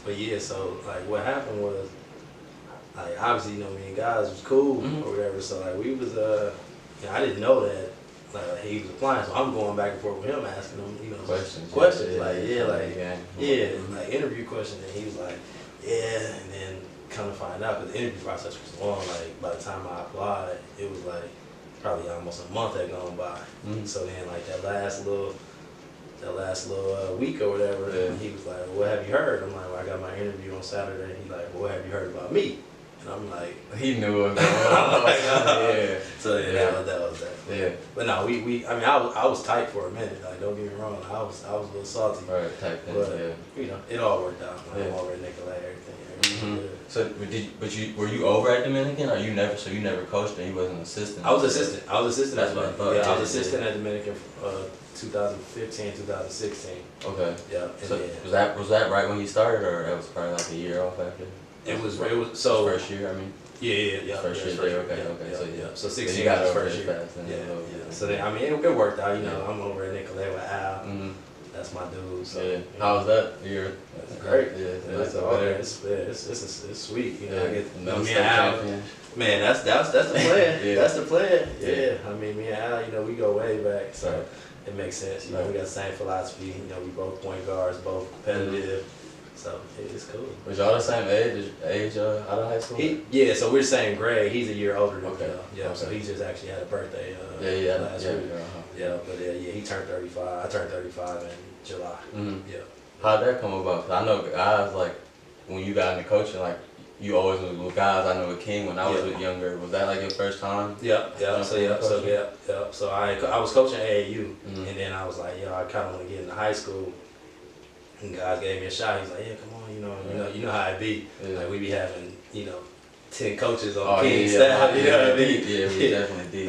But yeah, so like what happened was, like obviously you know me and guys was cool or whatever. So like we was you know, I didn't know that like he was applying, so I'm going back and forth with him asking him you know questions like interview questions, and he was like and then come to find out because the interview process was long. Like by the time I applied, it was like probably almost a month had gone by. So then like that last little week or whatever, he was like, "What have you heard?" I'm like, "Well, I got my interview on Saturday." He's like, "Well, what have you heard about me?" And I'm like, he knew it. Yeah. So that was that. Yeah. But no, I mean, I was tight for a minute. Like, don't get me wrong, I was a little salty. Right, tight. But you know, it all worked out. I'm over at Nicolay, everything. So, were you over at Dominican, or you never? So you never coached, and you wasn't an assistant. I was assistant. That's what I thought. Yeah, I was assistant at Dominican 2015, 2016. Okay. Yeah. So was that right when you started, or that was probably like a year off after? It was so first year. I mean. Yeah. First year there. Okay. So 16 got was over first year. Fast, Yeah. So then, I mean, it worked out. You know, I'm over at Nicolay with Al. That's my dude. So yeah. How was that year? Great. It's sweet. You know, I get me and Al. Man, that's the plan. That's the plan. Yeah. I mean, me and Al, you know, we go way back, so it makes sense. You know, we got the same philosophy. You know, we both point guards, both competitive. So it's cool. Was y'all the same age out of high school? So we're the same grade. He's a year older than me. Yeah. Okay. So he just actually had a birthday last week. But he turned 35. I turned 35 in July. Yeah. How'd that come about? 'Cause I know guys like when you got into coaching, like you always was with guys. I know with King when I was younger. Was that like your first time? Yeah. So I was coaching AAU, and then I was like, I kind of want to get into high school. And guys gave me a shot. He's like, "Yeah, come on, you know how it be. Like we be having, 10 coaches on King staff. You know what I mean? Yeah, we definitely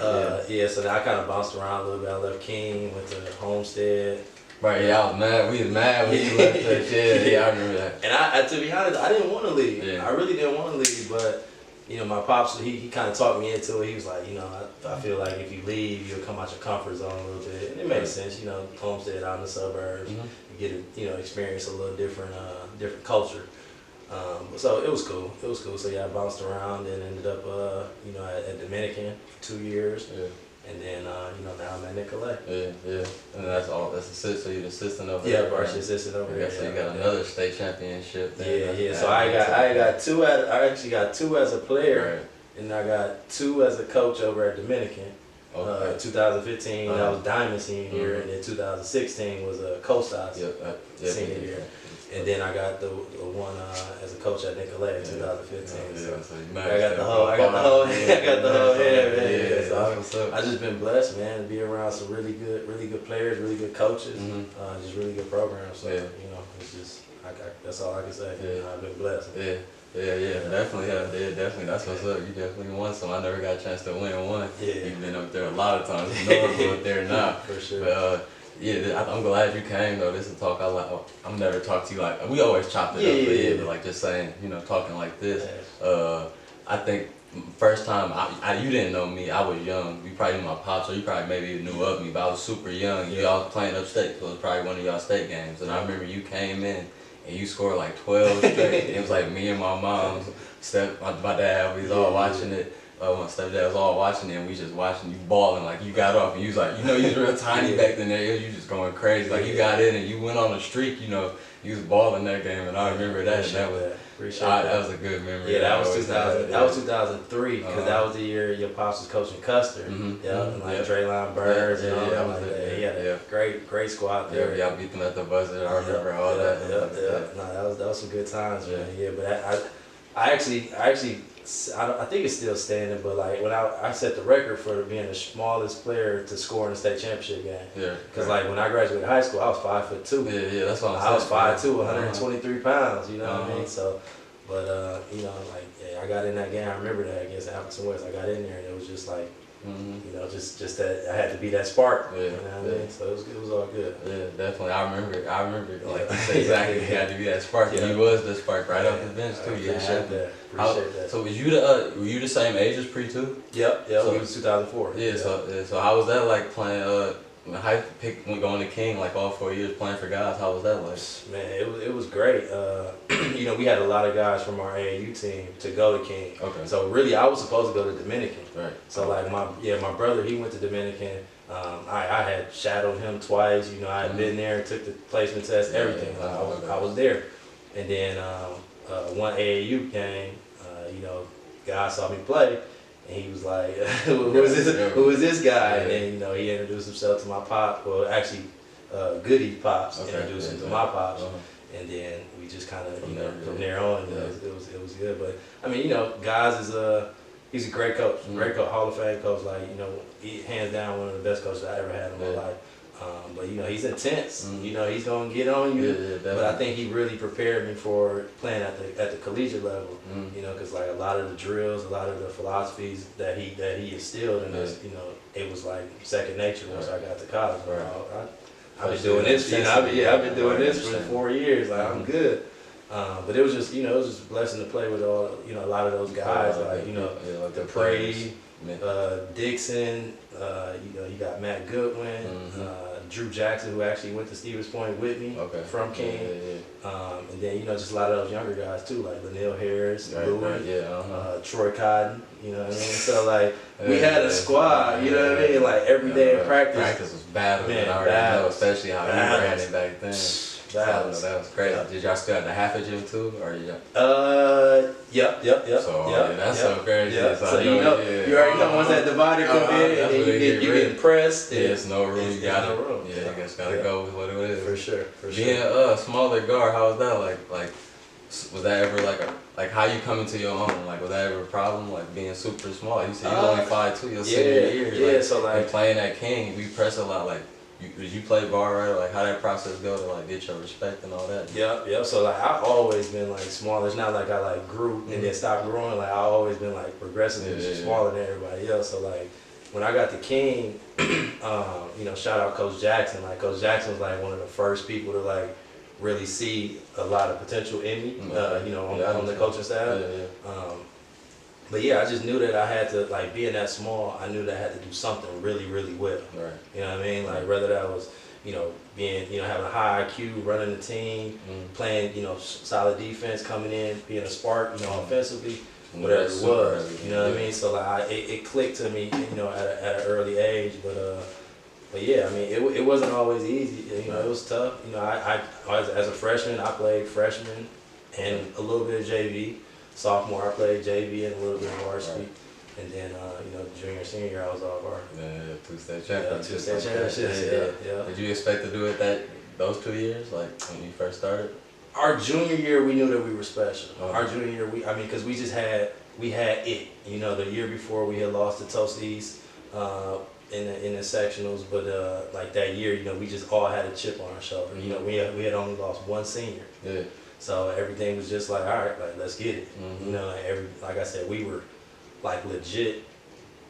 did. So then I kind of bounced around a little bit. I left King, went to Homestead. Right, I was mad. We was mad when you left us. Yeah, I remember that. And I, to be honest, I didn't want to leave. Yeah. I really didn't want to leave, but my pops, he kind of talked me into it. He was like, I feel like if you leave, you'll come out your comfort zone a little bit. And it made sense, Homestead out in the suburbs, you get to, experience a little different culture. So it was cool. So I bounced around and ended up, at Dominican for 2 years. Yeah. And then, now I'm at Nicolay. Yeah. And that's all. That's assistant. So you're the assistant over there. Yeah, varsity assistant over there. So you got another state championship. Yeah. So I actually got two as a player, and I got 2 as a coach over at Dominican. 2015, that was Diamond senior year, and then 2016 was a Costas senior year. And then I got the one as a coach at Nicolay in 2015. So I got the whole head, man. So I just been blessed, man, to be around some really good players, really good coaches, just really good programs. So it's just that's all I can say. I've been blessed. Definitely. That's what's up. You definitely won some. I never got a chance to win one. You've been up there a lot of times. You know I'm up there now. For sure. But, I'm glad you came though. This is a talk I'm never talked to you like we always chopped it up, but like just saying, talking like this. I think first time you didn't know me. I was young. You probably knew my pops, or you probably maybe knew of me, but I was super young. Y'all was playing upstate, so it was probably one of y'all state games, and I remember you came in and you scored like 12 straight. It was like me and my mom, my dad, we was all watching it. My stepdad was all watching it, and we just watching you balling. Like you got off and you was like, you was real tiny back then. You just going crazy. Like you got in and you went on a streak. You was balling that game, and I remember that. That was a good memory. Yeah, that was 2000. That was 2003 because that was the year your pops was coaching Custer. And like Draylon Burns and all that. He had a great squad there. Y'all beat them at the buzzer. I remember all that. No, that was some good times, man. Yeah, but I actually. I think it's still standing, but like when I set the record for being the smallest player to score in a state championship game. Yeah. Because like when I graduated high school, I was 5'2". Yeah, that's what I was 5'2", 123 pounds. You know what I mean? So, but I got in that game. I remember that against Appleton West. I got in there and it was just like. Just that I had to be that spark. You know what I mean? So it was all good. Yeah, definitely. I remember like you said exactly. You had to be that spark. And you was the spark right off the bench too. Appreciate that. So were you the same age as Pre too? Yep. So it was 2004. So how was that like playing how you pick when going to King like all 4 years playing for guys? How was that like? Man, it was great. You know, we had a lot of guys from our AAU team to go to King. Okay. So really, I was supposed to go to Dominican. Right. So like my brother, he went to Dominican. I had shadowed him twice. You know, I had been there, took the placement test, everything. I was there. And then one AAU game, you know, guy saw me play. And he was like, who is this guy? And then, you know, he introduced himself to my pop. Well, actually, Goody's pops introduced him to my pops. And then we just kind of, you know, from there on, it was good. But, I mean, you know, guys he's a great coach, Hall of Fame coach. Like, you know, hands down one of the best coaches I ever had in my life. But, you know, he's intense. You know, he's going to get on you. But I think he really prepared me for playing at the collegiate level. You know, because, like, a lot of the drills, a lot of the philosophies that he instilled in us, you know, it was, like, second nature once I got to college. I've been doing this, you know, I've been doing this for 4 years. Like, I'm good. But it was just, you know, it was just a blessing to play with all, you know, a lot of those guys. Like, you know, like Dupree, Dixon, you know, you got Matt Goodwin, Drew Jackson, who actually went to Stevens Point with me from King. And then, you know, just a lot of those younger guys too, like Lionel Harris, Louis, Troy Cotton, you know what I mean? So, like, we had a squad, you know what I mean? Like, every day in practice. Practice was battle, man, I already know, especially how you ran it back then. That was crazy. Did y'all still have the half a gym too, or you? Yep. So that's so crazy. So you know, you already know once that divider come in, and you get pressed. There's no room. You got no room. Yeah, you just gotta go with what it is. For sure. Being a smaller guard, how was that like? Was that ever like how you come into your own? Like, was that ever a problem? Like being super small. You said you only 5'2", your senior year. Yeah. So like, and playing at King, we press a lot. Like, did you play bar right? Like, how that process go to like get your respect and all that? Yep. So like, I always been like small. It's not like I like grew and then stopped growing. Like, I always been like progressively smaller than everybody else. So like, when I got to King, you know, shout out Coach Jackson. Like, Coach Jackson was like one of the first people to like really see a lot of potential in me. You know, on the coaching staff. But yeah, I just knew that I had to, like, being that small, I knew that I had to do something really, really well. Right. You know what I mean? Like, whether that was, you know, being, you know, having a high IQ, running the team, playing, you know, solid defense, coming in, being a spark, you know, offensively, whatever it was. You know what I mean? So like, it clicked to me, you know, at an early age. But yeah, I mean, it wasn't always easy. You know, it was tough. You know, I as a freshman, I played freshman and a little bit of JV. Sophomore, I played JV and a little bit of varsity. And then, you know, junior, senior year, I was all bar. Yeah, two-state championships. Two-state championships, yeah. Did you expect to do it those 2 years, like when you first started? Our junior year, we knew that we were special. Our junior year, because we had it. You know, the year before we had lost to Tulsa East in the sectionals, but like that year, you know, we just all had a chip on our shoulder. You know, we had only lost one senior. Yeah. So everything was just like, all right, like, let's get it. You know, like I said, we were like legit.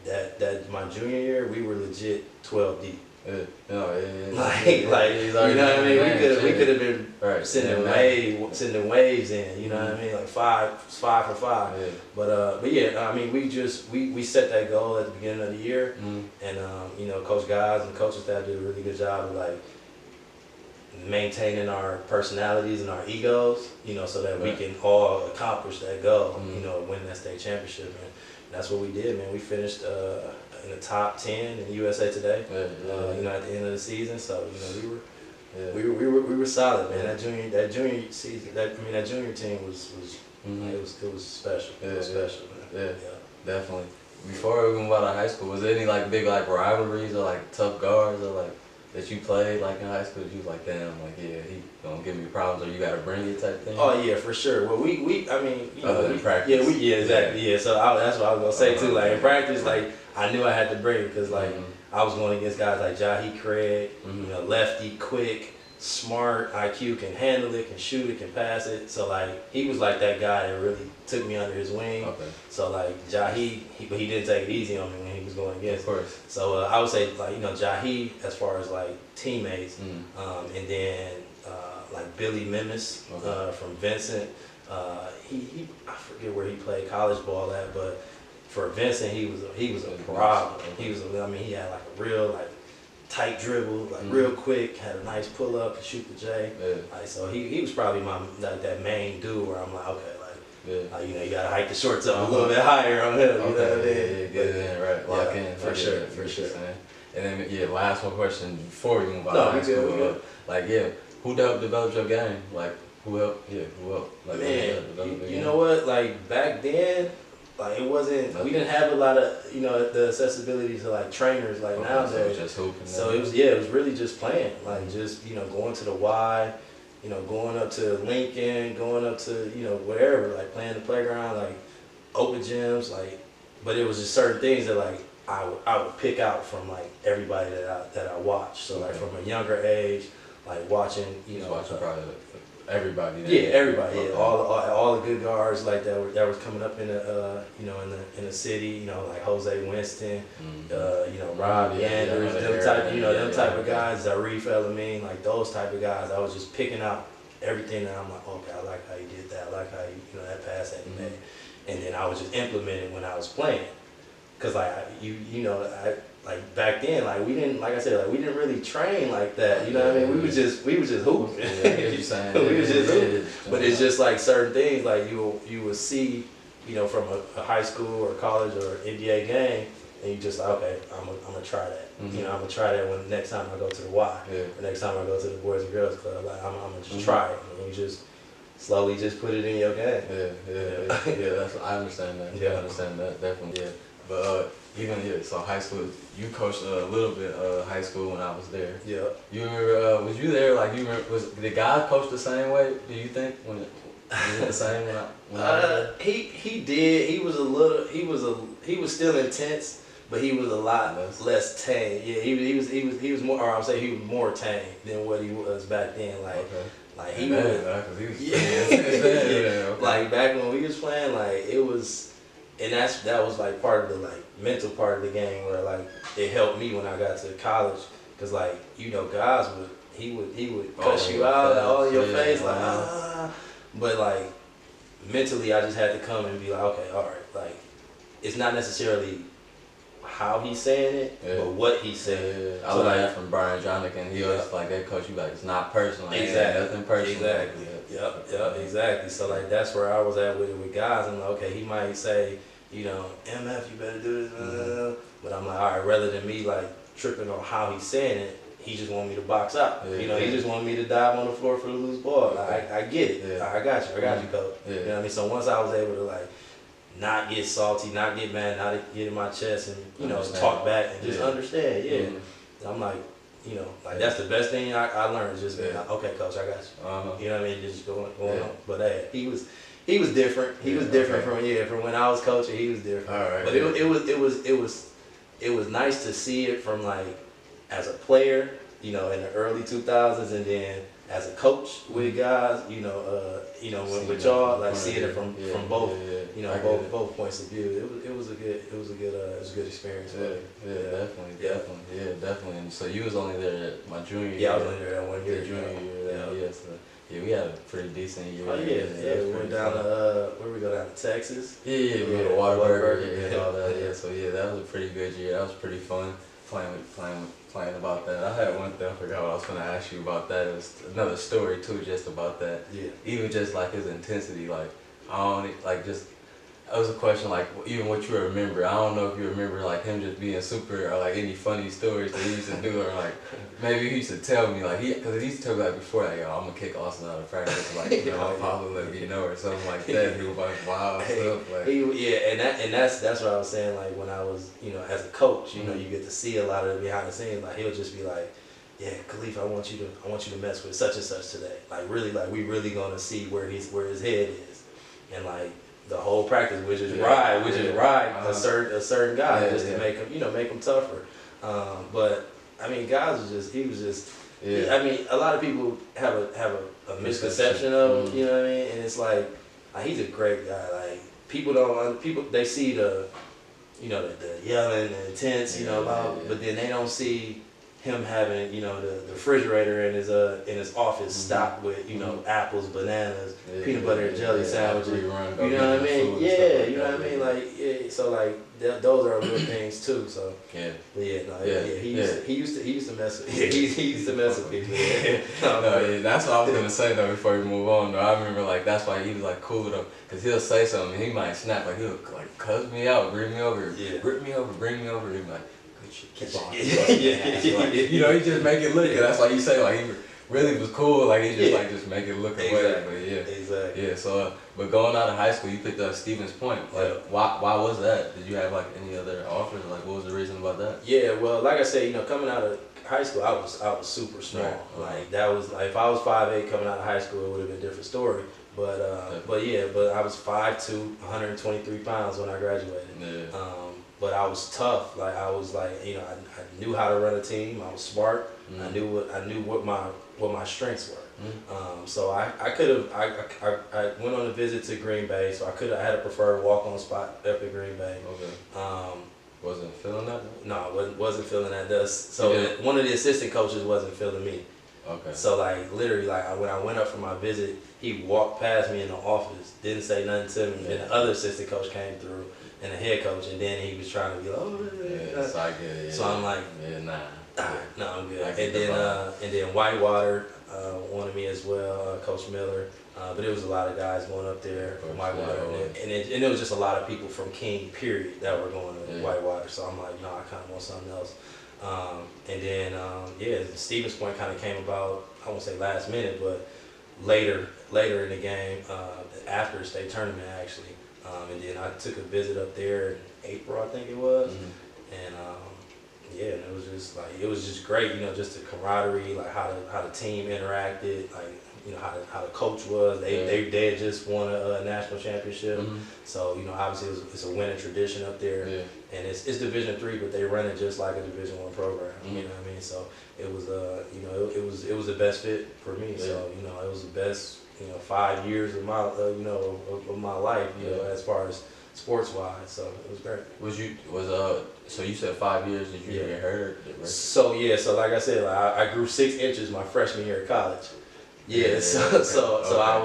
That my junior year, we were legit 12 deep. Like, you know what I mean? We could have been sending waves in. You know what I mean? Like five for five. Yeah. But yeah, I mean, we set that goal at the beginning of the year, and you know, Coach Guys and coaching staff did a really good job of like maintaining our personalities and our egos, you know, so that we can all accomplish that goal, you know, win that state championship. And that's what we did, man. We finished in the top 10 in USA Today, you know, at the end of the season. So, you know, we were solid, man. That junior season, that junior team was it was special. It was special, man. Yeah, definitely. Before we move out of high school, was there any like big like rivalries or like tough guards or like that you played like in high school? You was like, damn, like, yeah, he gonna give me problems, or you gotta bring it type thing? Oh yeah, for sure. Well, I mean, you know, in practice. Exactly. Yeah. So that's what I was gonna say too. Like in practice, like I knew I had to bring it because like I was going against guys like Jahi Craig, you know, lefty, quick, smart, IQ, can handle it, can shoot it, can pass it. So like he was like that guy that really took me under his wing. Okay. So like Jahi, but he didn't take it easy on me when he was going against. Of course. So I would say like, you know, Jahi as far as like teammates, and then like Billy Mimis from Vincent. He I forget where he played college ball at, but for Vincent he was a problem. He was he had like a real like tight dribble, like real quick, had a nice pull up and shoot the J. Like, so he was probably my like that main dude where I'm like, okay, like, you know, you gotta hike the shorts up a little bit higher on him. You know what I mean? Get it in, right? Lock in. For sure, for sure. And then last one question before we move on to high school. Like, who helped develop your game? Like, who helped? Like, man, you know what? Like back then, like it wasn't. We didn't have a lot of, you know, the accessibility to like trainers like nowadays. So it was just hooping. So it was really just playing. Like just, you know, going to the Y, you know, going up to Lincoln, going up to, you know, wherever, like playing the playground, like open gyms, like. But it was just certain things that like I would pick out from like everybody that I watched. So like from a younger age, like watching, you know, watching probably everybody. Everybody. Yeah, all the good guards like that was coming up in the you know, in the city. You know, like Jose Winston, you know, Robbie Andrews, them type, you know, them type of guys. Zarif El-Amin, like those type of guys. I was just picking out everything that I'm like, okay, I like how you did that. I like how you know, that pass that you made, and then I would just implement it when I was playing. Cause like you know, like back then, like we didn't, like I said, like we didn't really train like that. You know what I mean? We was just hooping. Yeah, you saying? We was just hooping. But it's just like certain things, like you will see, you know, from a high school or college or NBA game, and you just like, okay, I'm gonna try that. You know, I'm gonna try that when next time I go to the Y, or next time I go to the Boys and Girls Club. Like I'm gonna just try it, and you just slowly just put it in your game. That's I understand that. I understand that definitely. Yeah. But so high school, you coached a little bit high school when I was there. Yeah. You were, was you there? Like was the guy coach the same way? Do you think was it the same when I was there? He did. He was still intense, but he was a lot less tame. Yeah, he was more, or I would say he was more tame than what he was back then. Like. Like he was, like back when we was playing, like it was, and that was like part of the like mental part of the game where like it helped me when I got to college, cause like, you know, guys he would cuss you out all in your face like but like mentally I just had to come and be like, okay, all right, like it's not necessarily how he's saying it, but what he's saying. I learned from Brian Jonigan. He was like, that coach, you like, it's not personal. Exactly. Nothing personal. Exactly. Yep. Exactly. So like that's where I was at with guys. I'm like, okay, he might say, you know, MF, you better do this, but I'm like, all right, rather than me like tripping on how he's saying it, he just want me to box out. You know, he just want me to dive on the floor for the loose ball. Like, I get it. I got you, coach. You know what I mean? So once I was able to like not get salty, not get mad, not get in my chest, and you know, talk back and just understand. I'm like, you know, like that's the best thing I learned is just being like, okay, coach, I got you. You know what I mean? Just going on. But hey, he was different. He was different from when I was coaching. He was different. All right. But it was nice to see it from like as a player, you know, in the early 2000s, and then as a coach with guys, you know, with y'all, like seeing it from both, you know, both points of view. It was a good experience. Definitely. And so you was only there my junior year. Yeah, I was only there that 1 year. Junior year. So we had a pretty decent year. Oh yeah. We went down to where we go down to Texas. We went to Waterburger and all that. Yeah, so that was a pretty good year. That was pretty fun playing about that. I had one thing, I forgot what I was going to ask you about that. It was another story too, just about that. Yeah. Even just like his intensity, like I don't like just. It was a question like even what you remember. I don't know if you remember like him just being super or like any funny stories that he used to do, or like maybe he used to tell me like because he used to tell me like before like, yo, I'm gonna kick Austin out of practice, like, you know, I'll probably let me know or something like that. He was like wild stuff like. And that's what I was saying, like when I was, you know, as a coach, you know, you get to see a lot of the behind the scenes. Like he'll just be like, yeah, Khalif, I want you to mess with such and such today. Like really, like we really gonna see where his head is, and like. The whole practice, which is ride a certain guy just to make him tougher. But I mean, he was just. I mean, a lot of people have a misconception of him. You know what I mean? And it's like he's a great guy. Like people they see the yelling and intense, but then they don't see him having, you know, the refrigerator in his office stocked with, you know, apples, bananas, peanut butter and jelly sandwiches. You know what I mean? You know what I mean? Like, so like those are little things too. So yeah, but yeah, no, yeah, he used to mess with he used to mess with people. Yeah. No, yeah, that's what I was gonna say though before we move on. Though I remember like that's why he was like cool with him, cause he'll say something and he might snap, like he'll like cuss me out, bring me over, rip me over, bring me over. He'd be like, good shit, keep on. Like, you know, he just make it look. And that's why you say like he really was cool. Like he just like just make it look away. Exactly. But yeah, Exactly. yeah. So, but going out of high school, you picked up Stevens Point. Like, why was that? Did you have like any other offers? Like, what was the reason about that? Yeah, well, like I said, you know, coming out of high school, I was super small. Right. Like that was like if I was 5'8" coming out of high school, it would have been a different story. But I was 5'2", 123 pounds when I graduated. Yeah. But I was tough. Like I was like, you know, I knew how to run a team. I was smart. I knew what my strengths were. So I went on a visit to Green Bay. So I had a preferred walk-on spot up in Green Bay. Okay. Wasn't feeling that? No, wasn't feeling that. So one of the assistant coaches wasn't feeling me. Okay. So like literally like when I went up for my visit, he walked past me in the office, didn't say nothing to me. And the other assistant coach came through and the head coach, and then he was trying to be like, so I get it. So I'm like, no, I'm good. And then Whitewater wanted me as well, Coach Miller. But it was a lot of guys going up there from Whitewater, and it was just a lot of people from King, period, that were going to Whitewater. So I'm like, no, I kind of want something else. And then Stevens Point kind of came about, I won't say last minute, but later in the game, after the state tournament actually. And then I took a visit up there in April, I think it was, and and it was just great, you know, just the camaraderie, like how the team interacted, like you know how the coach was. They had just won a national championship, so you know obviously it's a winning tradition up there, and it's Division III, but they run it just like a Division I program. You know what I mean? So it was it was the best fit for me. So you know it was the best 5 years of my of my life, you know, as far as sports wise. So it was great. So you said 5 years? Did you get hurt? Right? So like I said, like, I grew 6 inches my freshman year of college. So I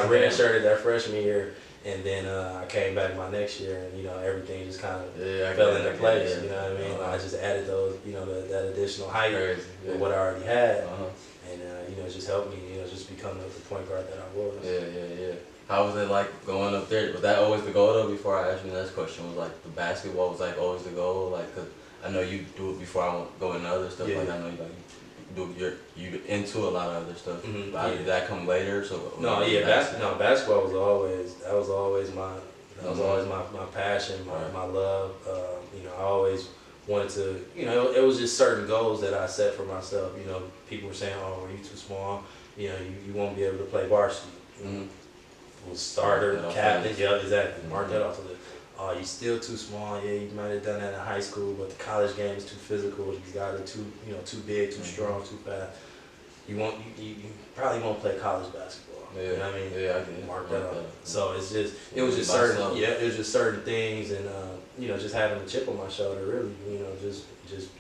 redshirted that freshman year, and then I came back my next year, and you know everything just kind of fell into place. You know what I mean? I just added those, you know, that additional height with what I already had, and you know it just helped me, you know, just become the point guard that I was. Yeah. How was it like going up there? Was that always the goal though? Before I ask you the next question, was like the basketball was like always the goal? Like, cause I know you do it before I go into other stuff. Like I know you into a lot of other stuff. Did that come later? So basketball was always my passion, my love. You know, I always wanted to. You know, it was just certain goals that I set for myself. You know, people were saying, "Oh, are you too small? You know, you won't be able to play varsity." Was starter, captain, exactly. Mark that off the list. Oh, you still too small. Yeah, you might have done that in high school, but the college game is too physical. These guys are too big, too strong, too fast. You probably won't play college basketball. You know what I mean? Yeah, I can mark that off. So it was just certain things, and you know, just having a chip on my shoulder, really. You know, just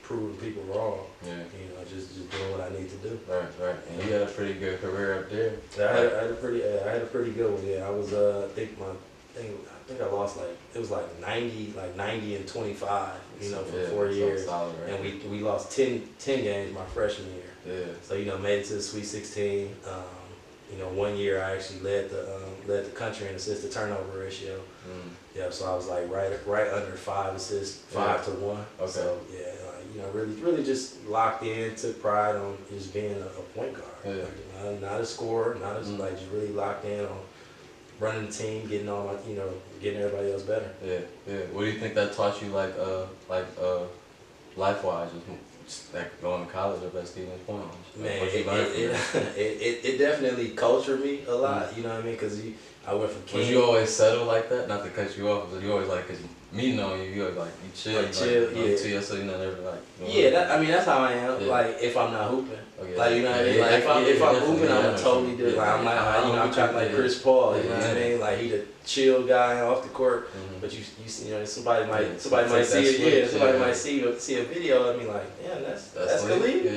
proving people wrong. You know, just doing what I need to do. Right. And you had a pretty good career up there. I had a pretty good one. Yeah, I was I think I lost like 90 and 25. You know, for 4 years, solid, right? And we lost 10 games my freshman year. Yeah. So you know, made it to the Sweet 16. You know, 1 year I actually led the country in assist to turnover ratio. Yeah, so I was like right under 5 assists, 5 to 1. Okay. So yeah, you know, really just locked in, took pride on just being a point guard. Yeah. Like, not a scorer, not as like just really locked in on running the team, getting all my, you know, getting everybody else better. Yeah. What do you think that taught you, like life-wise, just like going to college up at Stevens Point? Man, it definitely cultured me a lot. You know what I mean? Because I went from King. Was you always settled like that? Not to cut you off, but you always like, cause me knowing you always like you chill, to yourself, you know, never like. That's how I am. Yeah. Like if I'm not hooping, like you know what I mean. Like if I'm hooping, I'm a totally different. Like I'm like I'm kind of like Chris Paul. You know what I mean? Like he the chill guy off the court, but you know somebody might see it. Somebody might see a video. I mean like, damn, that's Khalif.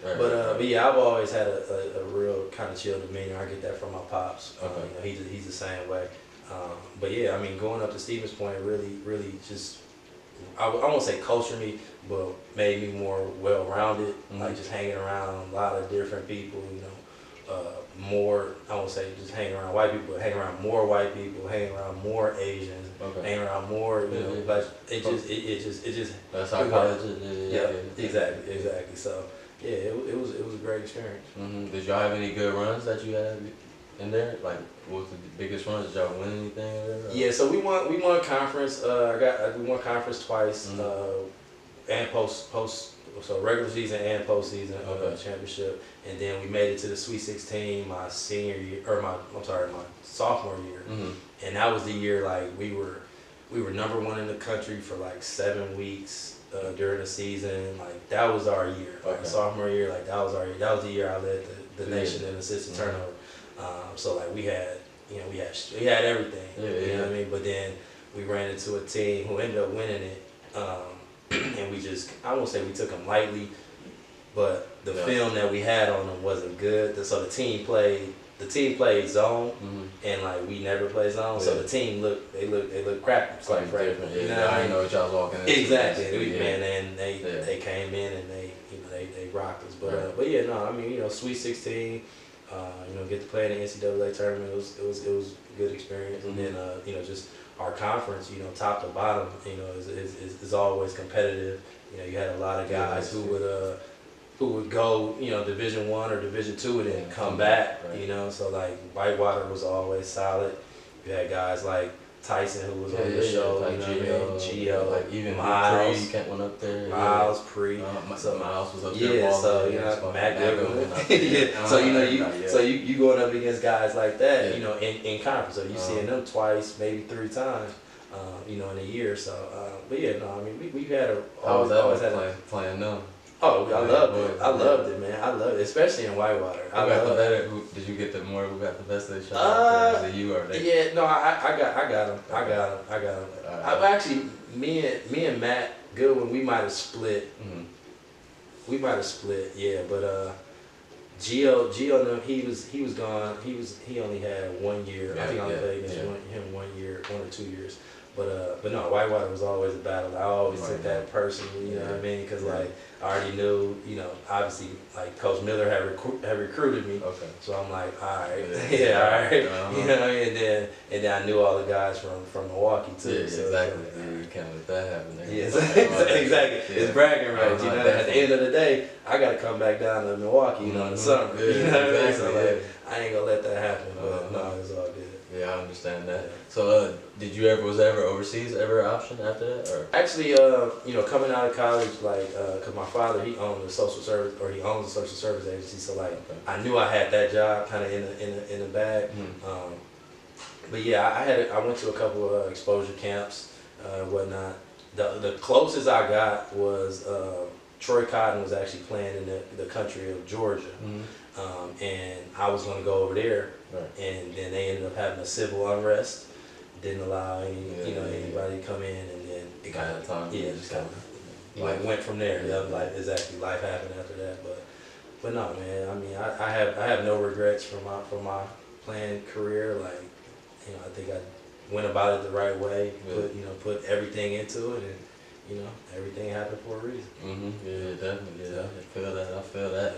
But I've always had a real kind of chill demeanor. I get that from my pops. You know, he's the same way. But yeah, I mean, going up to Stevens Point really just, I won't say cultured me, but made me more well-rounded. Like just hanging around a lot of different people, you know, more, I won't say just hanging around white people, but hanging around more white people, hanging around more Asians, hanging around more, you know, like it just. That's how college is. Yeah, exactly. So yeah, it was a great experience. Did y'all have any good runs that you had in there? Like, what was the biggest runs? Did y'all win anything or whatever? Yeah, so we won conference. We won conference twice, and post so regular season and postseason championship, and then we made it to the Sweet 16 my senior year, or my sophomore year, and that was the year like we were #1 in the country for like 7 weeks during the season. Like that was our year. Like sophomore year, like that was our year. That was the year I led the nation in assist turnover. So like we had everything. You know what I mean? But then we ran into a team who ended up winning it. And we just, I won't say we took them lightly, but the film that we had on them wasn't good. So the team played zone, and like we never played zone. So the team looked crappy. Quite different. You know, I know what y'all was walking into. Exactly. Man, and they came in and they rocked us. But yeah, no, I mean, you know, Sweet 16. You know, get to play in the NCAA tournament. It was a good experience, and then you know, just our conference, you know, top to bottom, you know, is always competitive. You know, you had a lot of guys who would go, you know, Division I or Division II and then come back. You know, so like Whitewater was always solid. You had guys like Tyson, who was on the show, like you know, Gio, like even Miles, Pre, kept one up there. Miles, Pre, so Miles was up there. Yeah, so you know, Matt Goodwin. So you know, so you going up against guys like that, you know, in conference. So you seeing them twice, maybe 3 times, you know, in a year. So, but yeah, no, I mean, we've had always had playing them. Oh, I loved it. I loved it, man. I loved it, especially in Whitewater. Did you get who got the best of the shot? Was it you or they? Yeah, no, I got him. I got him. I've actually, me and Matt Goodwin, we might have split. We might have split, yeah. But Gio, he was gone. He only had 1 year. I think I only played against him 1 year, 1 or 2 years. But no, Whitewater was always a battle. I always took that personally, you know what I mean? Because like I already knew, you know, obviously like Coach Miller had recruited me. So I'm like, all right, all right, you know what I mean? And then I knew all the guys from Milwaukee too. So, exactly. You can't let that happen. Yes, exactly. It's bragging rights. You know, at the end of the day, I got to come back down to Milwaukee, you know, in the summer. You know what I mean? So like, I ain't gonna let that happen. But no, it's all good. Yeah, I understand that. So, was there ever overseas an option after that? Or? Actually, you know, coming out of college, like, cause my father, he owned a social service, or he owns a social service agency. So like, I knew I had that job kind of in the bag. But yeah, I went to a couple of exposure camps, whatnot. The closest I got was Troy Cotton was actually playing in the country of Georgia, and I was gonna go over there. And then they ended up having a civil unrest. Didn't allow anybody to come in, and then it kind of just kind of like went from there. Like exactly, life happened after that. But no, man. I mean, I have no regrets for my playing career. Like, you know, I think I went about it the right way. Put everything into it, and you know, everything happened for a reason. Yeah, definitely. Yeah, I feel that.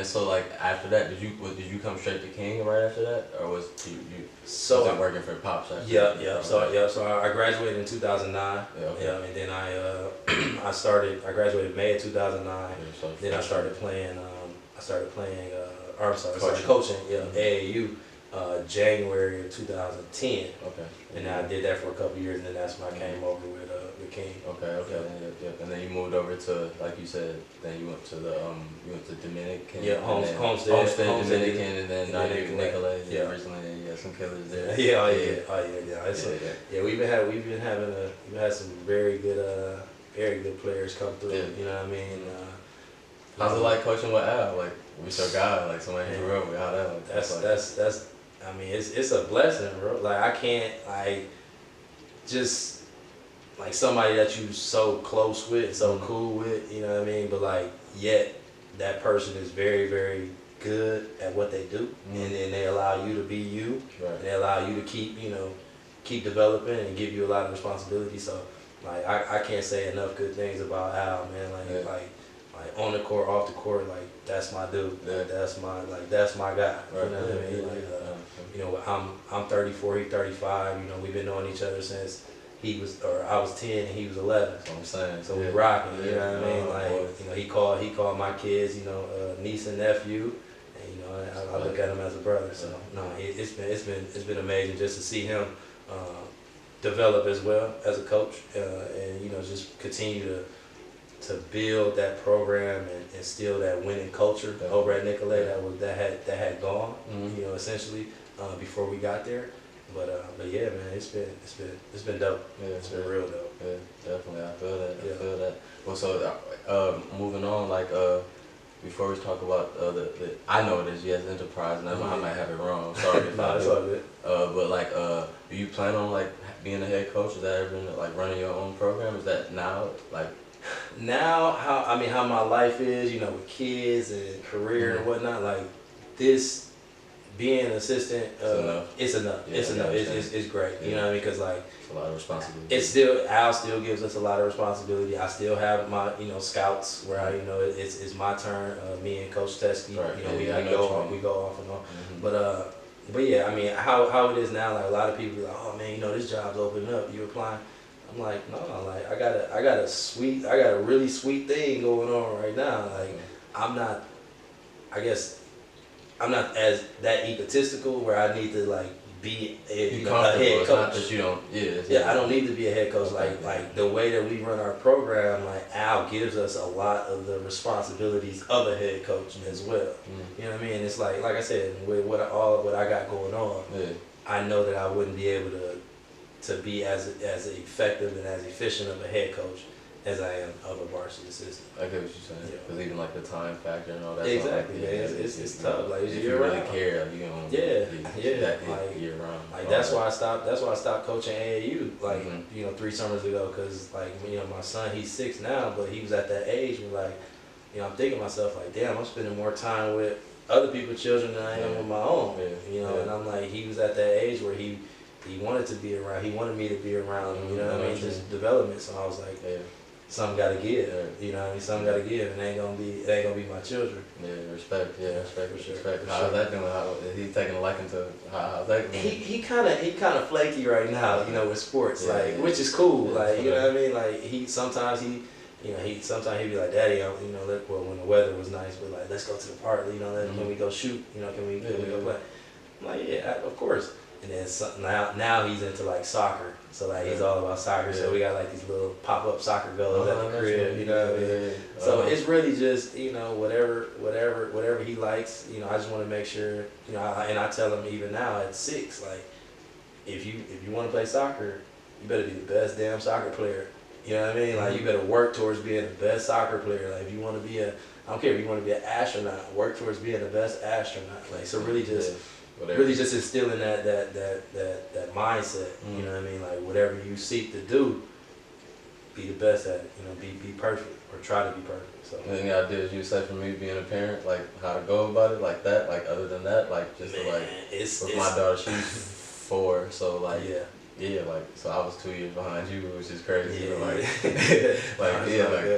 So like after that, did you come straight to King right after that, or was you was it working for Pops? Yeah. So I graduated in 2009. And then I graduated May of 2009. Then I started playing. I started coaching. AAU. January of 2010. And then I did that for a couple of years, and then that's when I came over with King. And then you moved over to, like you said, then you went to Dominican. Homestead, Dominican, and then now you're Nicolay. Recently, you got some killers there. We've had some very good players come through. You know what I mean? How's it like coaching with Al? Like, with your guy, like somebody you grew up with, how that like? That's I mean, it's a blessing, bro. Like, I can't, like, just, like, somebody that you so close with, so cool with, you know what I mean? But, like, yet, that person is very, very good at what they do. And then they allow you to be you. And they allow you to keep, you know, keep developing and give you a lot of responsibility. So like I can't say enough good things about Al, man. Like on the court, off the court, like that's my dude. Like, that's my guy. Right. You know what I mean? Like you know, I'm 34, he's 35. You know, we've been knowing each other since I was 10 and he was 11. That's what I'm saying. So we rocking. You know what I mean? Like you know, he called my kids, you know, niece and nephew. And, you know, I look at him as a brother. So no, it's been amazing just to see him develop as well as a coach, and you know, just continue to build that program and instill that winning culture over at Nicolet that had gone, you know, essentially before we got there. But yeah, man, it's been dope. Yeah, it's been real dope. Yeah, definitely. I feel that. I feel that. Well, so moving on, like before we talk about the I know it is Yes Enterprise, and I might have it wrong. Sorry if I it's do. all good. But like, do you plan on like being a head coach? Is that ever been like running your own program? Is that now like? Now, how my life is, you know, with kids and career and whatnot, like this being an assistant, it's enough. Yeah, It's great. You know what I mean? Because like it's a lot of responsibility. Al still gives us a lot of responsibility. I still have my scouts where I it's my turn. Me and Coach Teskey, right. you know, we go off and on. But yeah, I mean how it is now, like a lot of people be like, oh man, you know, this job's opening up. You applying? I'm like, no, like I got a really sweet thing going on right now. Like I'm not as that egotistical where I need to like be a head coach. That you don't, I don't need to be a head coach. Like the way that we run our program, like Al gives us a lot of the responsibilities of a head coach as well. You know what I mean? It's like I said, with what I got going on, I know that I wouldn't be able to be as effective and as efficient of a head coach as I am of a varsity assistant. I get what you're saying. Because even like the time factor and all that. Exactly, man. It's tough. Like if you really care, you know. Like year round. Like that's why I stopped coaching AAU. Like you know, 3 summers ago, because like you know, my son, he's 6 now, but he was at that age where like, you know, I'm thinking to myself like, damn, I'm spending more time with other people's children than I am with my own. You know, and I'm like, he was at that age where he wanted to be around. He wanted me to be around him. You know what I mean? Just development. So I was like, something got to give. You know what I mean? Something got to give, and it ain't gonna be my children. Yeah, respect. Respect. For How's that doing? Is he taking a liking to how's that going? He kind of flaky right now. You know, with sports, which is cool. Like you know what I mean? Like sometimes he be like, Daddy, you know, when the weather was nice, but like, let's go to the park. You know, can we go shoot? You know, can we go play? I'm like, yeah, of course. And then now he's into like soccer, so like he's all about soccer. So we got like these little pop-up soccer goals at the crib, you know what I mean? So it's really just, you know, whatever he likes. You know, I just want to make sure, you know, and I tell him even now at 6, like if you want to play soccer, you better be the best damn soccer player. You know what I mean? Like you better work towards being the best soccer player. Like if you want to be I don't care if you want to be an astronaut, work towards being the best astronaut. Like so really just. Really just instilling that mindset, you know what I mean? Like whatever you seek to do, be the best at it, you know, be perfect or try to be perfect. So any ideas you say for me being a parent, like how to go about it, like that, like other than that, like just to like with my daughter, she's 4, so like like so I was 2 years behind you, which is crazy. Like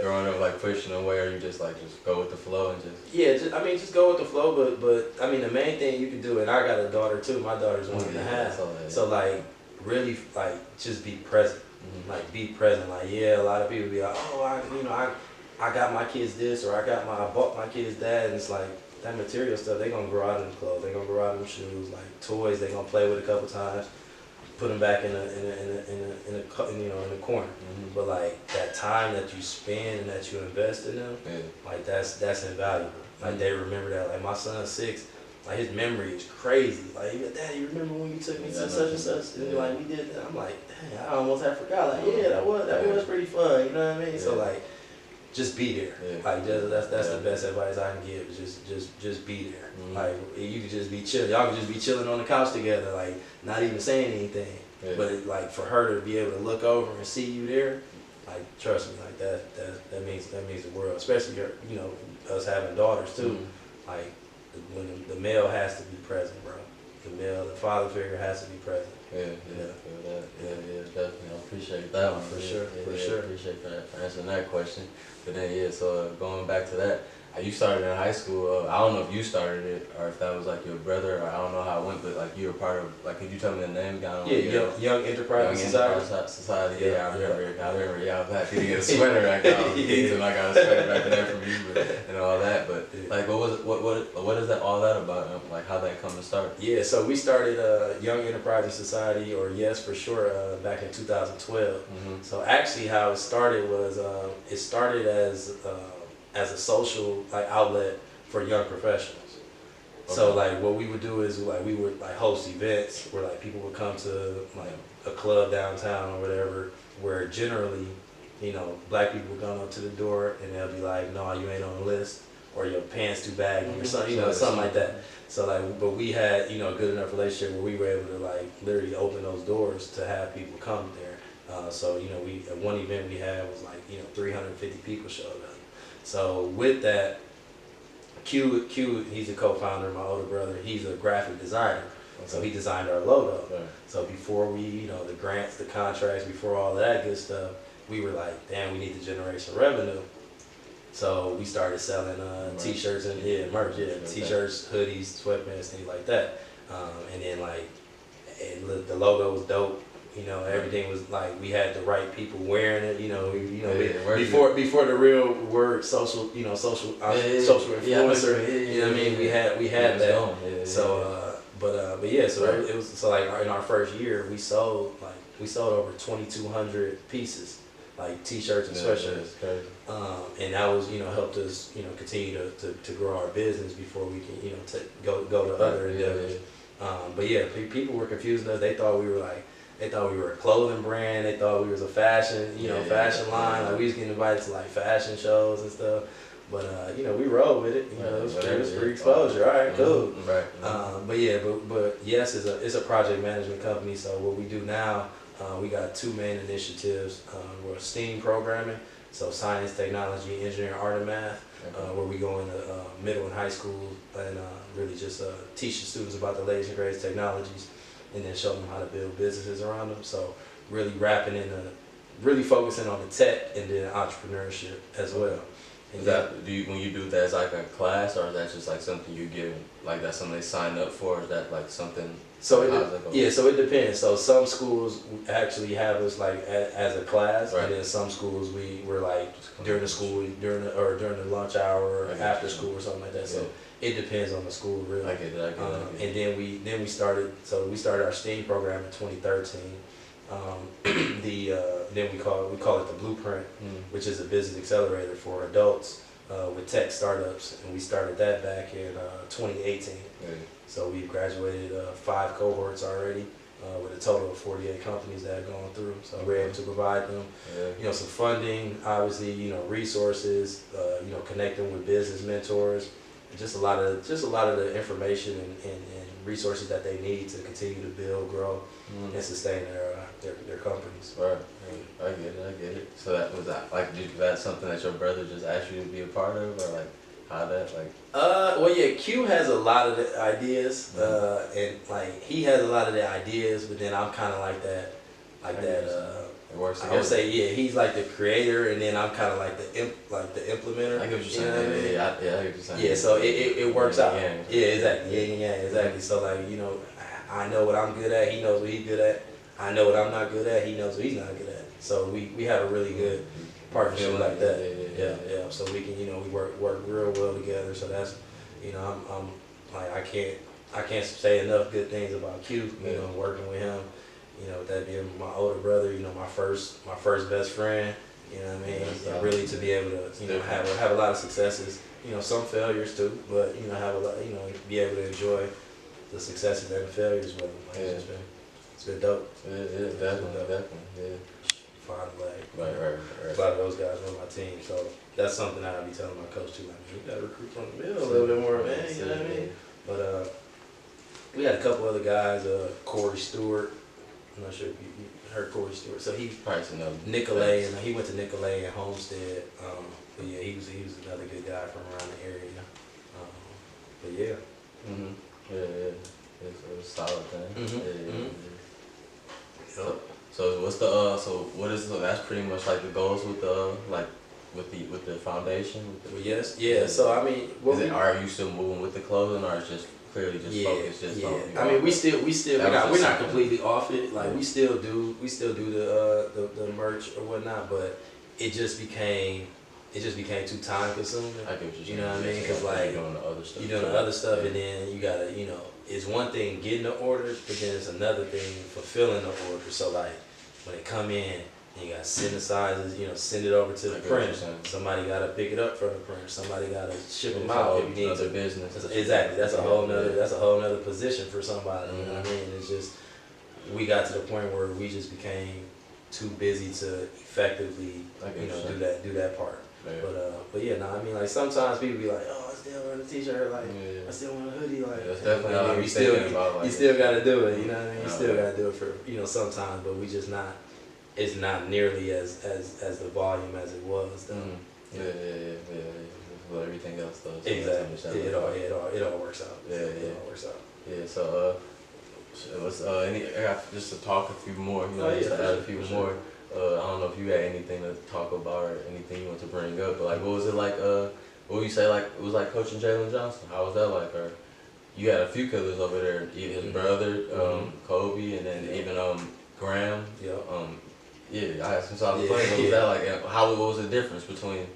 growing up like pushing away, or you just go with the flow and just just go with the flow. But I mean the main thing you can do, and I got a daughter too. My daughter's 1.5. So like really like just be present. Like be present. Like a lot of people be like, oh, I got my kids this, or I bought my kids that, and it's like that material stuff. They gonna grow out in clothes. They gonna grow out in shoes. Like toys, they gonna play with a couple times. Put them back in the corner. But like that time that you spend and that you invest in them, like that's invaluable. Like they remember that. Like my son's 6, like his memory is crazy. Like, Daddy, you remember when you took me to such and such? And like we did that. I'm like, dang, I almost had forgot. Like that was pretty fun. You know what I mean? So like, just be there. Like that's the best advice I can give. Just be there. Like you could just be chilling. Y'all could just be chilling on the couch together, like not even saying anything. But like for her to be able to look over and see you there, like trust me, like that means the world. Especially you know, us having daughters too. Like when the male has to be present, bro. the father figure has to be present. Yeah, definitely. I appreciate that one. For sure. Appreciate that for answering that question. But then, so going back to that, you started in high school. I don't know if you started it or if that was like your brother, or I don't know how it went, but like you were part of, like, could you tell me the name? Young Enterprise Society. Yeah, I remember. Yeah, I was happy to get a sweater back then. I was geeked and I got a sweater back there from you, and all that. But like, what is that all that about? Like, how that come to start? Yeah, so we started Young Enterprise Society, or Yes for sure, back in 2012. So actually, how it started was it started as a social outlet for young professionals. Okay. So like what we would do is we would host events where people would come to a club downtown or whatever, where generally, black people would come up to the door and they'll be like, no, you ain't on the list, or your pants too baggy, or something, something like that. So but we had, a good enough relationship where we were able to literally open those doors to have people come there. So we at one event we had was 350 people showed up. So with that, Q, he's a co-founder, my older brother. He's a graphic designer, so he designed our logo. Right. So before we, the grants, the contracts, before all of that good stuff, we were like, damn, we need to generate some revenue. So we started selling t-shirts and merch, t-shirts, hoodies, sweatpants, things like that. And then the logo was dope. Everything was we had the right people wearing it. Before the real word social influencer. We had that. It was in our first year we sold over 2,200 pieces, t-shirts and sweatshirts. And that was helped us continue to grow our business before we can go to other endeavors. People were confusing us. They thought we were a clothing brand. They thought we was a fashion, fashion line. We was getting invited to fashion shows and stuff. But we rolled with it. It was free exposure. All right, cool. But Yes it's a project management company. So what we do now, we got two main initiatives. We're STEAM programming, so science, technology, engineering, art, and math. Where we go into middle and high school and really just teach the students about the latest and greatest technologies, and then show them how to build businesses around them. So really really focusing on the tech and then entrepreneurship as well. Is that, when you do that, as a class, or is that just something you give, that's something they sign up for, or is that something? So it depends. So some schools actually have us as a class, and then some schools we're during the lunch hour or after school or something like that. So it depends on the school, really. I get it. And then we started our STEAM program in 2013. Then we call it the Blueprint, which is a business accelerator for adults with tech startups, and we started that back in 2018. So we've graduated 5 cohorts already, with a total of 48 companies that have gone through. So we're able to provide them, some funding, obviously, resources, connecting with business mentors, and just a lot of the information and resources that they need to continue to build, grow, and sustain their companies. Right. I get it. So that's something that your brother just asked you to be a part of, or how that Q has a lot of the ideas, and he has a lot of the ideas, but then I'm kind of that. It works together. I would say he's the creator, and then I'm kind of the implementer. I get what you're saying. I get what you're saying. Yeah, so it works out. Yeah, exactly. Yeah, exactly. So I know what I'm good at. He knows what he's good at. I know what I'm not good at. He knows what he's not good at. So we have a really good partnership like that. Yeah. So we can we work real well together. So that's I'm I can't say enough good things about Q. Working with him. That being my older brother. My first best friend. Really to be able to have a lot of successes. Some failures too, but have a lot. Be able to enjoy the successes and the failures with him. It's been dope. Yeah, definitely. Finally, right. A lot of those guys on my team, so that's something that I'll be telling my coach too. We gotta recruit from the middle a little bit more, man. You know what I mean? But we had a couple other guys. Corey Stewart. I'm not sure if you heard Corey Stewart. So he Nicolay, and he went to Nicolay and Homestead. But yeah, he was another good guy from around the area. But yeah. it's a solid thing. Mm-hmm. So what's the so that's pretty much like the goals with the with the foundation. Well, yes, yeah. So I mean, are you still moving with the clothing, or it's just clearly just focused just on? I mean, we're not completely off it. Like we still do the merch or whatnot, but it just became too time consuming. I get what you're saying. You know what I mean? Because like you're doing the other stuff. You're doing the other stuff, and then you gotta, it's one thing getting the orders, but then it's another thing fulfilling the order. So like when it come in, you got synthesizers, send it over to the printer. Somebody gotta pick it up from the printer. Somebody gotta ship them out if you need to. Business. Exactly. That's a whole nother position for somebody. You know what I mean? It's just we got to the point where we just became too busy to effectively, do that part. Yeah. But yeah, no, I mean, like sometimes people be like, oh, I still want a t-shirt, like I still want a hoodie, like that's definitely you still got to do it. You know what I mean? You still got to do it for sometimes, but we just not. It's not nearly as the volume as it was. Yeah. Well, everything else does. Exactly. It all works out. Yeah. It all works out. Yeah. So let's I got just to talk a few more. Just to add a few more. I don't know if you had anything to talk about or anything you want to bring up, but like, what was it like? What would you say? Like, it was like coaching Jalen Johnson. How was that like? Or you had a few killers over there. Even his brother, Kobe, and then even Graham. Yeah. Yeah, I asked him something funny. What was that like? And what was the difference between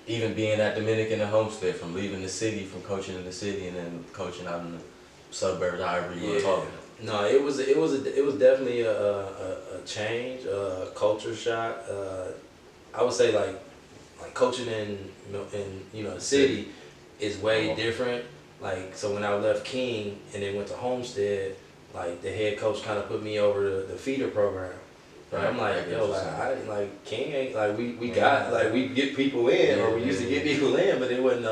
even being at Dominican and Homestead, from leaving the city, from coaching in the city, and then coaching out in the suburbs, however you want to talk? No, it was definitely a change, a culture shock. I would say like coaching in the city is way different. Like, so when I left King and then went to Homestead, like the head coach kind of put me over the feeder program. Right. I'm like, King ain't like we got like we get people in, or we used to get people in, but it wasn't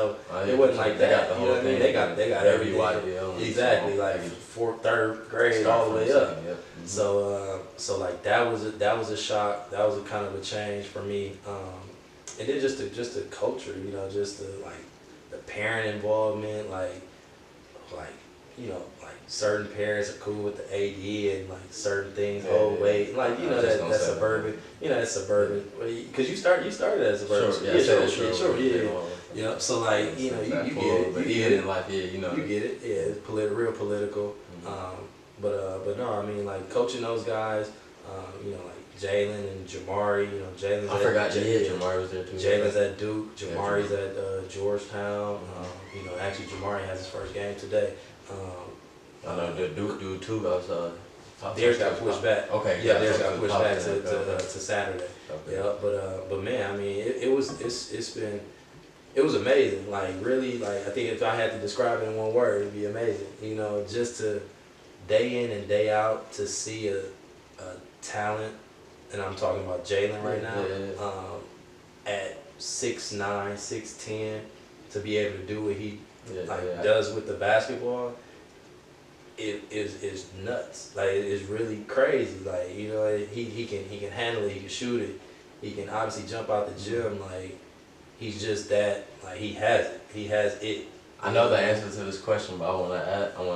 like that. You know what I mean? They got everything. Exactly, like fourth, third grade, all the way up. So like that was a shock. That was a kind of a change for me. And then just the culture, just the like the parent involvement, like certain parents are cool with the AD and like certain things hold weight, like that's suburban, that's suburban, because you started as suburban. Sure. So like you get it, but even in life, you get it. Yeah, it's real political. But no, I mean like coaching those guys, like Jalen and Jamari. Jalen's. I forgot. Jamari was there too. Jalen's at Duke. Jamari's at Georgetown. Actually Jamari has his first game today. I know the Duke dude too. Theirs got pushed back. Okay. Yeah, theirs got pushed back to Saturday. Okay. Yeah, but man, I mean, it was amazing. Like really, like I think if I had to describe it in one word, it'd be amazing. Just to day in and day out to see a talent, and I'm talking about Jalen right now. At 6'9", 6'10", to be able to do what he does with the basketball. It is nuts. Like it's really crazy. Like he can handle it. He can shoot it. He can obviously jump out the gym. Like he's just that. Like he has it. He has it. I know the answer to this question, but I want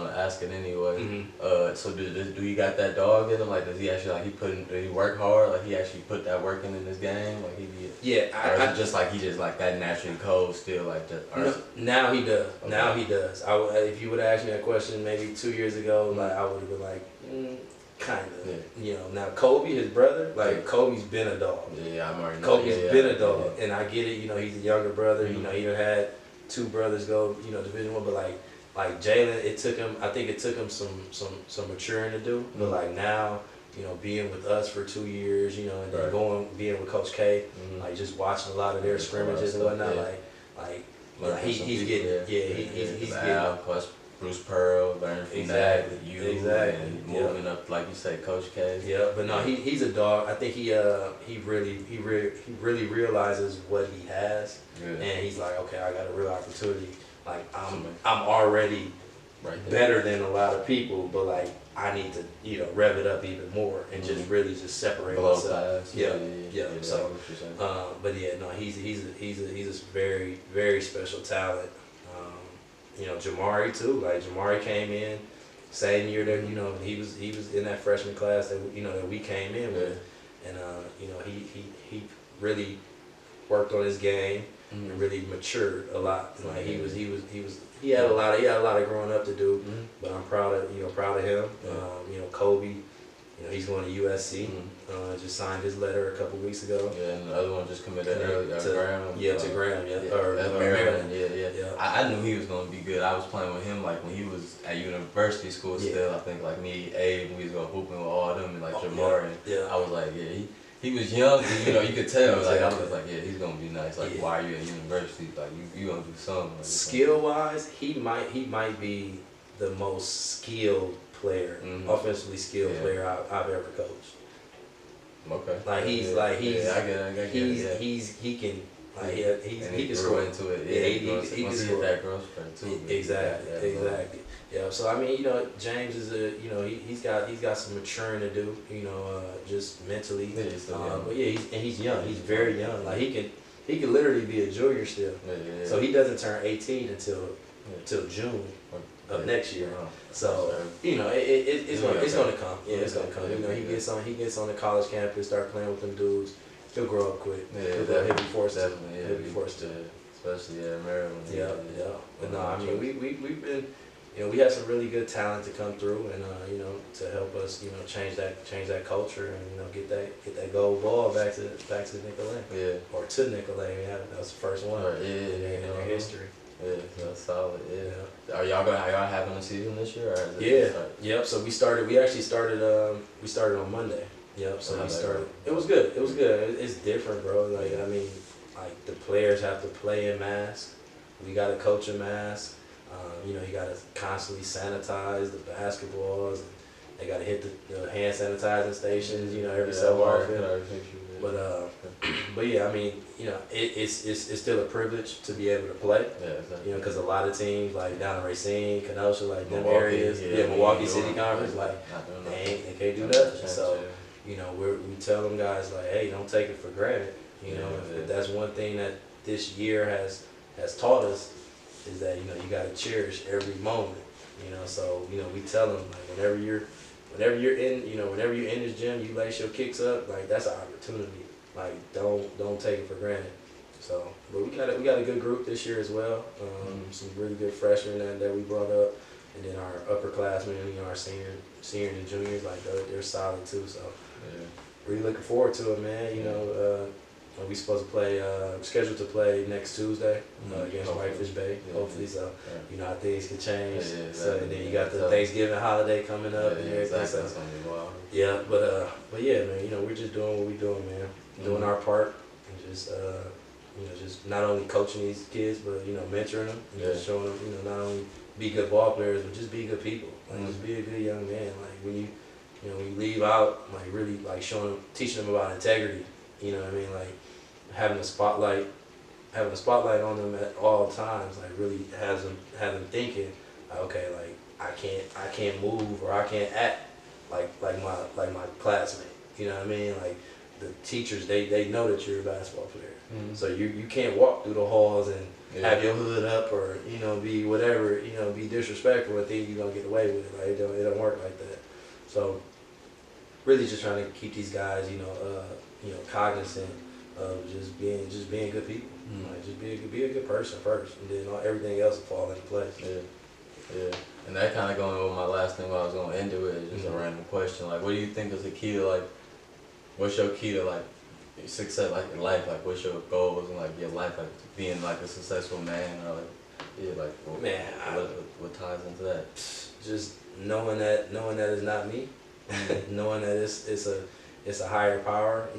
to ask it anyway. Mm-hmm. So do you got that dog in him? Like does he actually did he work hard? Like he actually put that work in his game? Like or is it just like he just like that naturally cold still like that? Now he does. Okay. Now he does. If you would have asked me that question maybe 2 years ago, like I would have been like, kind of. Yeah. Now Kobe, his brother, like Kobe's been a dog. Yeah, I'm already. Kobe's been a dog, and I get it. He's a younger brother. He done had 2 brothers go, Division I, but like Jalen, I think it took him some maturing to do. But like now, being with us for 2 years, and then being with Coach K, like just watching a lot of their scrimmages and whatnot, he's getting, he's getting. Plus Bruce Pearl, learning from that, and moving up, like you say, Coach K. Yeah, but no, he's a dog. I think he really realizes what he has, and he's like, okay, I got a real opportunity. Like I'm already better than a lot of people, but like I need to rev it up even more and just really just separate myself. Yeah. So, but yeah, no, he's a very, very special talent. Jamari too. Like Jamari came in same year that he was in that freshman class that that we came in with, and he really worked on his game and really matured a lot. Like he had a lot of growing up to do, but I'm proud of him. Kobe, he's going to USC. Just signed his letter a couple weeks ago. Yeah, and the other one just committed earlier to Graham. To Graham, or Maryland. Yeah. I knew he was going to be good. I was playing with him like when he was at university school still. I think like me, Abe, we was going hooping with all of them and like Jamar. And I was like, he was young. You could tell. Like I was just like, he's going to be nice. Like why are you at university? Like you going to do something. Like, skill wise, he might be the most skilled player, offensively skilled player I've ever coached. Okay. Like he can he can score into it. He can score that growth spurt too. Exactly. Yeah. So I mean, James is he's got some maturing to do. Just mentally. But he's young. He's very young. Like he could literally be a junior still. So he doesn't turn 18 until June of next year. So it's gonna come. Yeah, it's gonna come. He gets on the college campus, start playing with them dudes. He'll grow up quick. He'll be forced to. He'll be forced to. Especially Maryland. Yeah. But no, I mean we've been. We had some really good talent to come through, and to help us, change that culture, and get that gold ball back to Nicolay. Yeah. Or to Nicolay. Yeah, that was the first one. In their history. Yeah, that's solid. Yeah. Are y'all having a season this year? Or is it Yep. So we actually started on Monday. Yep. So we started. It was good. It's different, bro. Like I mean, like the players have to play in masks. We got to coach in masks. You got to constantly sanitize the basketballs. And they got to hit the hand sanitizing stations. Every so often. But yeah, I mean, it's still a privilege to be able to play. Yeah, exactly. Because a lot of teams like down in Racine, Kenosha, like them areas, Milwaukee City Conference, like they can't do nothing. So we tell them guys like, hey, don't take it for granted. If that's one thing that this year has taught us is that you got to cherish every moment. So we tell them like whenever you're in this gym, you lace your kicks up, like that's an opportunity. Like don't take it for granted. So, but we got a good group this year as well. Some really good freshmen that we brought up, and then our upperclassmen, our seniors and juniors, like they're solid too. So, really looking forward to it, man. We supposed to play, scheduled to play next Tuesday against Whitefish Bay. Hopefully, so how things can change. So and then you got the Thanksgiving holiday coming up and everything. So, but yeah, man. We're just doing what we're doing, man. Doing our part and just just not only coaching these kids, but mentoring them, and just showing them, not only be good ball players, but just be good people. Like just be a good young man. Like when you leave out, like really like teaching them about integrity. You know what I mean? Like having a spotlight on them at all times, like really have them thinking, like, okay, like I can't move or I can't act like my classmate. You know what I mean? Like the teachers, they know that you're a basketball player. So you can't walk through the halls and have your hood up or be whatever, be disrespectful and think you're gonna get away with it. Like it don't work like that. So really just trying to keep these guys, cognizant of just being good people. Like just be a good person first, and then everything else will fall into place. Yeah. And that kind of going over my last thing. What I was gonna end it with is just a random question. Like, what do you think is the key to what's your key to success, in life? Like, what's your goals in your life, being a successful man, or what ties into that? Just knowing that it's not me, knowing that it's a higher power.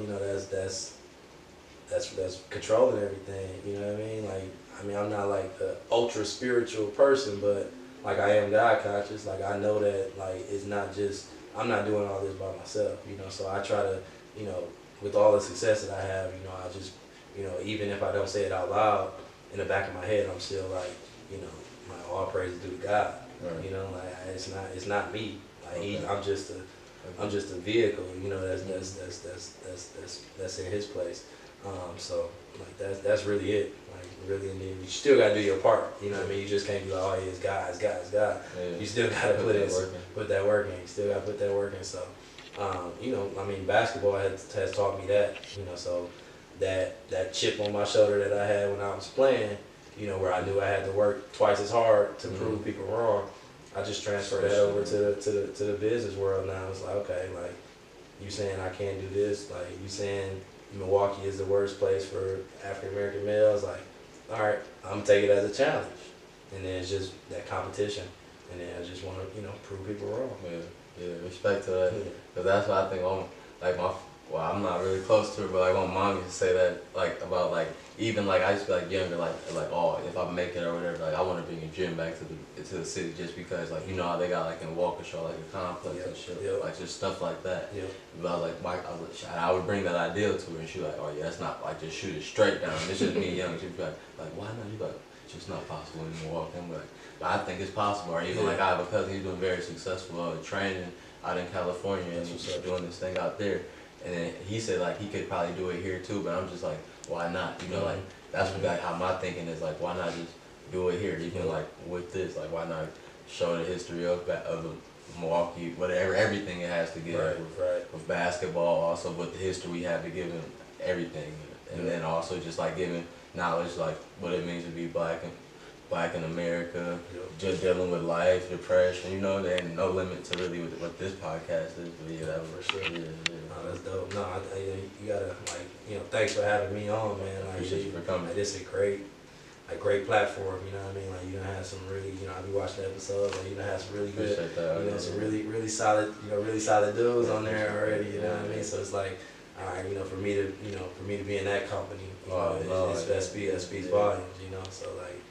That's controlling everything. You know what I mean? I'm not an ultra spiritual person, but I am God conscious. I know that it's not just I'm not doing all this by myself. So I try to with all the success that I have, I just even if I don't say it out loud, in the back of my head, I'm still all praise due to God. Right. It's not me. I'm just a vehicle. That's in His place. So like that's really it. Like really, and then you still gotta do your part. You know what I mean? You just can't be like, oh yeah, it's God, it's God, it's God. Yeah. You still gotta put that work in. You still gotta put that work in. So, you know, I mean, basketball has taught me that. You know, so that chip on my shoulder that I had when I was playing, you know, where I knew I had to work twice as hard to prove people wrong. I just transferred that over to the business world now. It's like, okay, like you saying I can't do this, like you saying Milwaukee is the worst place for African American males, like, all right, I'm taking it as a challenge. And then it's just that competition. And then I just want to, you know, prove people wrong. Yeah, respect to that. Because that's what I think, like well, I'm not really close to her, but like my mom used to say that, like about like, even like I used to be like younger, like oh, if I make it or whatever, like I want to bring a gym back to the city just because, like, you know how they got like in Waukesha, like a complex and shit, like just stuff like that. But I was like, I would bring that ideal to her, and she was like, oh yeah, that's not like just shoot it straight down. It's just me young. She'd be like why not? You like, it's just not possible in Milwaukee. I'm like, but I think it's possible. Or even like I have a cousin, he's doing very successful training out in California, and he's doing this thing out there. And then he said like he could probably do it here too, but I'm just like, why not? You know, like that's what like how my thinking is, like, why not just do it here? Even like with this, like why not show the history of the Milwaukee, whatever, everything it has to give with basketball, also with the history we have to give in everything, and then also just like giving knowledge like what it means to be black in America, just dealing with life, depression, you know, there ain't no limit to really what this podcast is. But yeah, that was for sure. No, that's dope. No, you gotta, like, you know, thanks for having me on, man. Like, appreciate you for coming. Like, this is a great platform, you know what I mean? Like, you done had some really, you know, I be watching the episodes, like, you done had some really good, you know, some really solid, you know, really solid dudes on there already, you know what I mean? So it's like, all right, you know, for me to be in that company, you know, that speaks volumes, you know. So like,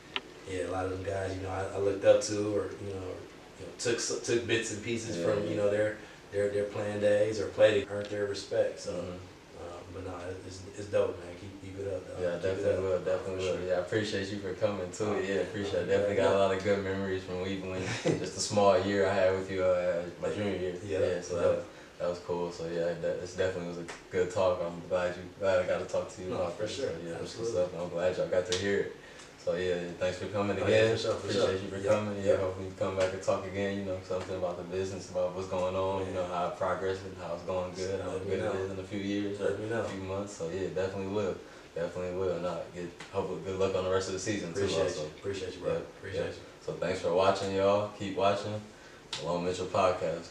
yeah, a lot of them guys, you know, I looked up to, or you know, took bits and pieces from, you know, their playing days, or earned their respect. So, but no, it's dope, man. Keep it up, though. Yeah, definitely will. Yeah, I appreciate you for coming too. Yeah, appreciate it. Definitely got a lot of good memories from even when just a small year I had with you, my junior year. Yeah, so that was cool. So yeah, this definitely was a good talk. I'm glad I got to talk to you about for sure. So, yeah, absolutely. I'm glad y'all got to hear it. So yeah, thanks for coming again. Appreciate you for coming. Yeah, hopefully you come back and talk again. You know, something about the business, about what's going on. You know, how it progressed and how it's going good, how good it is in a few years or a few months. So yeah, definitely will. And hopefully good luck on the rest of the season too. Appreciate you, bro. Appreciate you. So thanks for watching, y'all. Keep watching. Malone-Mitchell podcast.